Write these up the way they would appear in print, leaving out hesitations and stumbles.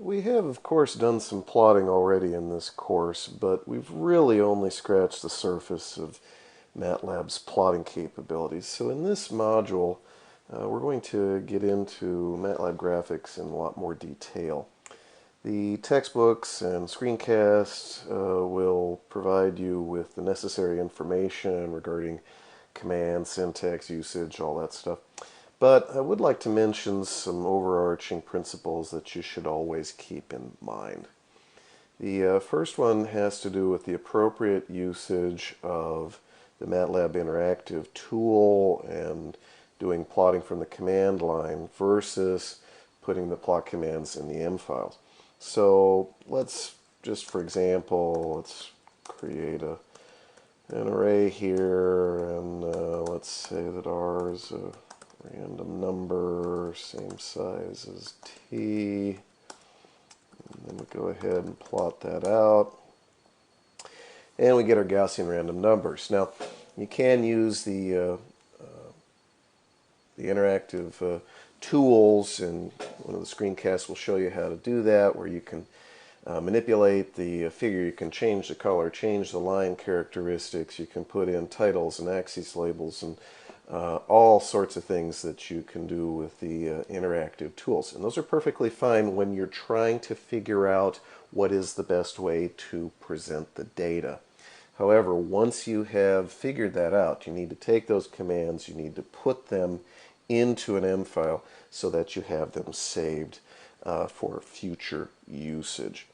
We have, of course, done some plotting already in this course, but we've really only scratched the surface of MATLAB's plotting capabilities. So in this module, we're going to get into MATLAB graphics in a lot more detail. The textbooks and screencasts will provide you with the necessary information regarding command, syntax, usage, all that stuff. But I would like to mention some overarching principles that you should always keep in mind. The first one has to do with the appropriate usage of the MATLAB Interactive tool and doing plotting from the command line versus putting the plot commands in the M files. So let's just, for example, let's create an array here, and let's say that R is a random number, same size as t. And then we go ahead and plot that out. And we get our Gaussian random numbers. Now, you can use the interactive tools, and one of the screencasts will show you how to do that, where you can manipulate the figure. You can change the color, change the line characteristics, you can put in titles and axis labels, and all sorts of things that you can do with the interactive tools. And those are perfectly fine when you're trying to figure out what is the best way to present the data. However, once you have figured that out, you need to take those commands, you need to put them into an M file so that you have them saved for future usage.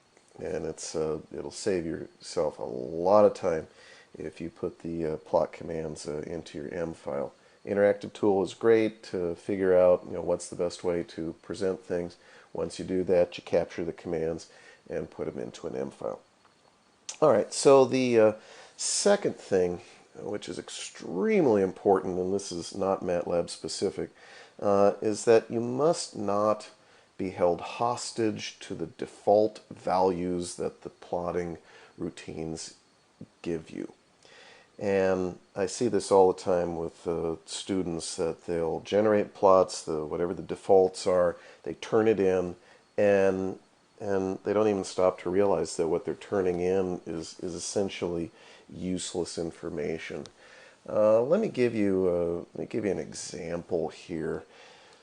And it'll save yourself a lot of time if you put the plot commands into your M file. Interactive tool is great to figure out what's the best way to present things. Once you do that, you capture the commands and put them into an M file. Alright, so the second thing, which is extremely important, and this is not MATLAB specific, is that you must not be held hostage to the default values that the plotting routines give you. And I see this all the time with students, that they'll generate plots, whatever the defaults are, they turn it in, and they don't even stop to realize that what they're turning in is essentially useless information. Let me give you an example here.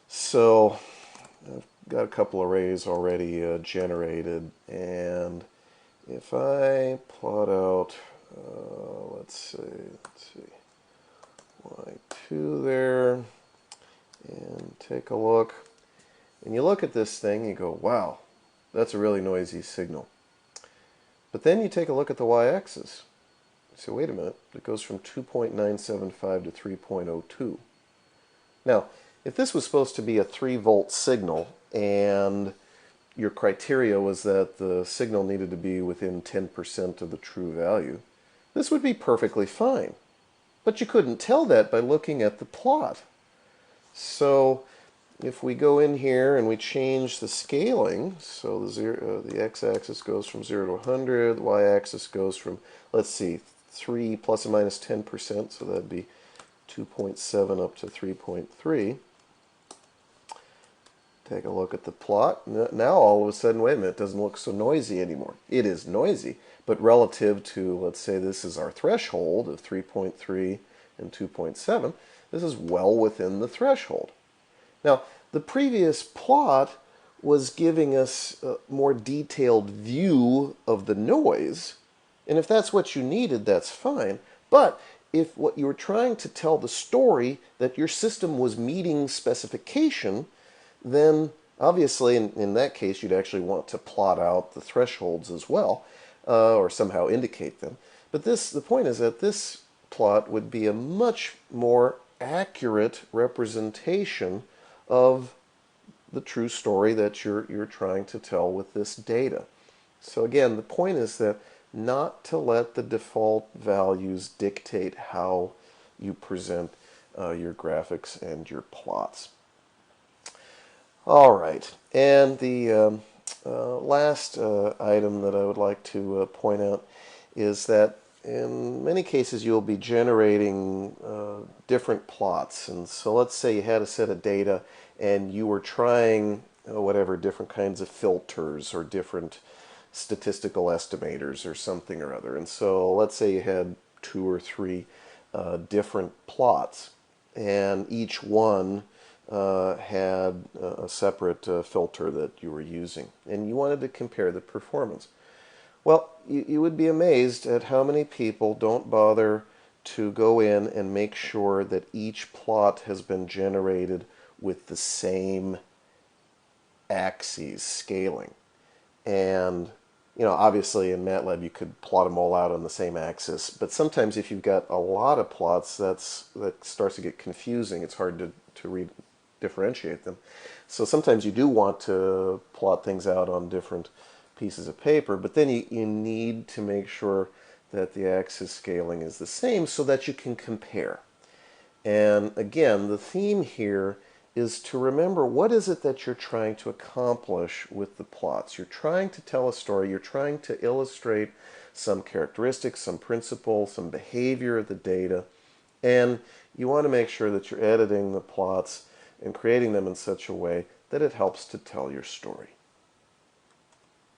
So I've got a couple arrays already generated, and if I plot out, let's see, y2 there, and take a look, and you look at this thing, you go, wow, that's a really noisy signal. But then you take a look at the y-axis. You say, wait a minute, it goes from 2.975 to 3.02. Now, if this was supposed to be a 3-volt signal, and your criteria was that the signal needed to be within 10% of the true value, this would be perfectly fine. But you couldn't tell that by looking at the plot. So if we go in here and we change the scaling, so the x-axis goes from 0 to 100, the y-axis goes from, let's see, 3 plus or minus 10%, so that'd be 2.7 up to 3.3. Take a look at the plot. Now all of a sudden, wait a minute, it doesn't look so noisy anymore. It is noisy, but relative to, let's say this is our threshold of 3.3 and 2.7, this is well within the threshold. Now, the previous plot was giving us a more detailed view of the noise, and if that's what you needed, that's fine. But if what you were trying to tell the story that your system was meeting specification, then obviously in that case you'd actually want to plot out the thresholds as well, or somehow indicate them. But the point is that this plot would be a much more accurate representation of the true story that you're trying to tell with this data. So again, the point is that not to let the default values dictate how you present your graphics and your plots. All right, and the last item that I would like to point out is that in many cases you'll be generating different plots. And so let's say you had a set of data and you were trying whatever, different kinds of filters or different statistical estimators or something or other. And so let's say you had two or three different plots, and each one had a separate filter that you were using, and you wanted to compare the performance. Well, you would be amazed at how many people don't bother to go in and make sure that each plot has been generated with the same axes scaling. And obviously in MATLAB you could plot them all out on the same axis, but sometimes if you've got a lot of plots, that starts to get confusing. It's hard to differentiate them. So sometimes you do want to plot things out on different pieces of paper, but then you need to make sure that the axis scaling is the same so that you can compare. And again, the theme here is to remember, what is it that you're trying to accomplish with the plots. You're trying to tell a story. You're trying to illustrate some characteristics, some principle, some behavior of the data. And you want to make sure that you're editing the plots and creating them in such a way that it helps to tell your story.